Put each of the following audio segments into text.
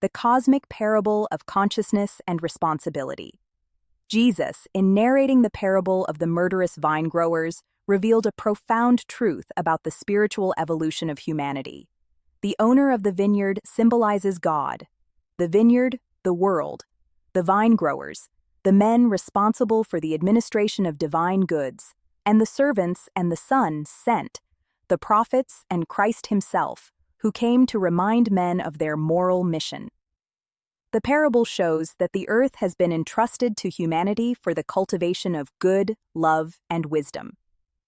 the cosmic parable of consciousness and responsibility. Jesus, in narrating the parable of the murderous vine growers, revealed a profound truth about the spiritual evolution of humanity. The owner of the vineyard symbolizes God, the vineyard, the world, the vine growers, the men responsible for the administration of divine goods, and the servants and the Son sent, the prophets and Christ himself, who came to remind men of their moral mission. The parable shows that the earth has been entrusted to humanity for the cultivation of good, love, and wisdom.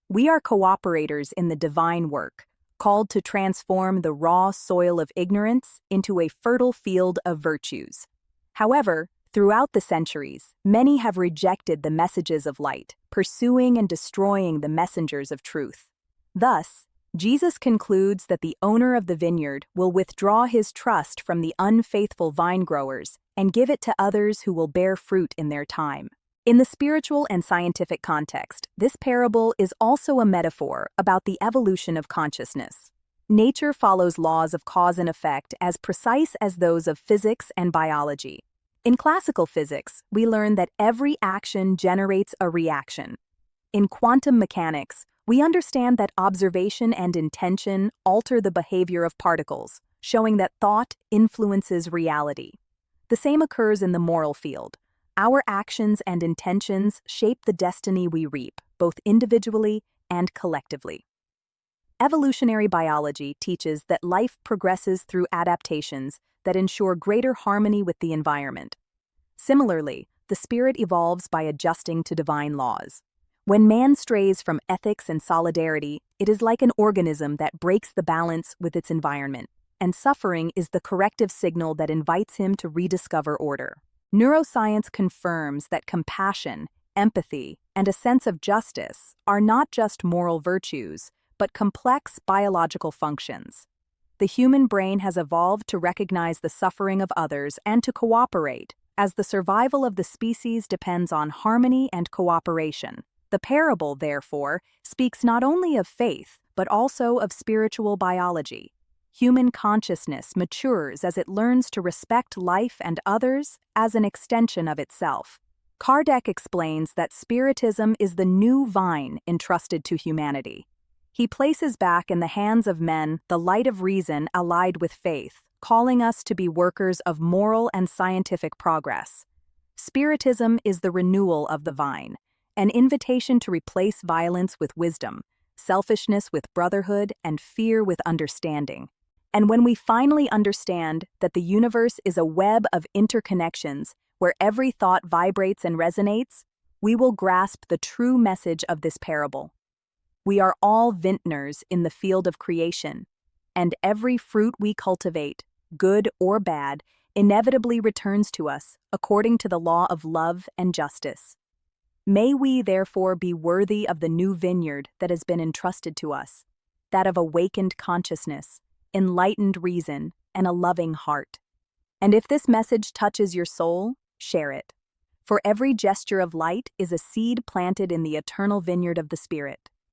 We are cooperators in the divine work, called to transform the raw soil of ignorance into a fertile field of virtues. However, throughout the centuries, many have rejected the messages of light, pursuing and destroying the messengers of truth. Thus, Jesus concludes that the owner of the vineyard will withdraw his trust from the unfaithful vine growers and give it to others who will bear fruit in their time. In the spiritual and scientific context, this parable is also a metaphor about the evolution of consciousness. Nature follows laws of cause and effect as precise as those of physics and biology. In classical physics, we learn that every action generates a reaction. In quantum mechanics, we understand that observation and intention alter the behavior of particles, showing that thought influences reality. The same occurs in the moral field. Our actions and intentions shape the destiny we reap, both individually and collectively. Evolutionary biology teaches that life progresses through adaptations that ensure greater harmony with the environment. Similarly, the spirit evolves by adjusting to divine laws. When man strays from ethics and solidarity, it is like an organism that breaks the balance with its environment, and suffering is the corrective signal that invites him to rediscover order. Neuroscience confirms that compassion, empathy, and a sense of justice are not just moral virtues, but complex biological functions. The human brain has evolved to recognize the suffering of others and to cooperate, as the survival of the species depends on harmony and cooperation. The parable, therefore, speaks not only of faith, but also of spiritual biology. Human consciousness matures as it learns to respect life and others as an extension of itself. Kardec explains that Spiritism is the new vine entrusted to humanity. He places back in the hands of men the light of reason allied with faith, calling us to be workers of moral and scientific progress. Spiritism is the renewal of the vine, an invitation to replace violence with wisdom, selfishness with brotherhood, and fear with understanding. And when we finally understand that the universe is a web of interconnections where every thought vibrates and resonates, we will grasp the true message of this parable. We are all vintners in the field of creation, and every fruit we cultivate, good or bad, inevitably returns to us according to the law of love and justice. May we therefore be worthy of the new vineyard that has been entrusted to us, that of awakened consciousness, enlightened reason, and a loving heart. And if this message touches your soul, share it. For every gesture of light is a seed planted in the eternal vineyard of the Spirit.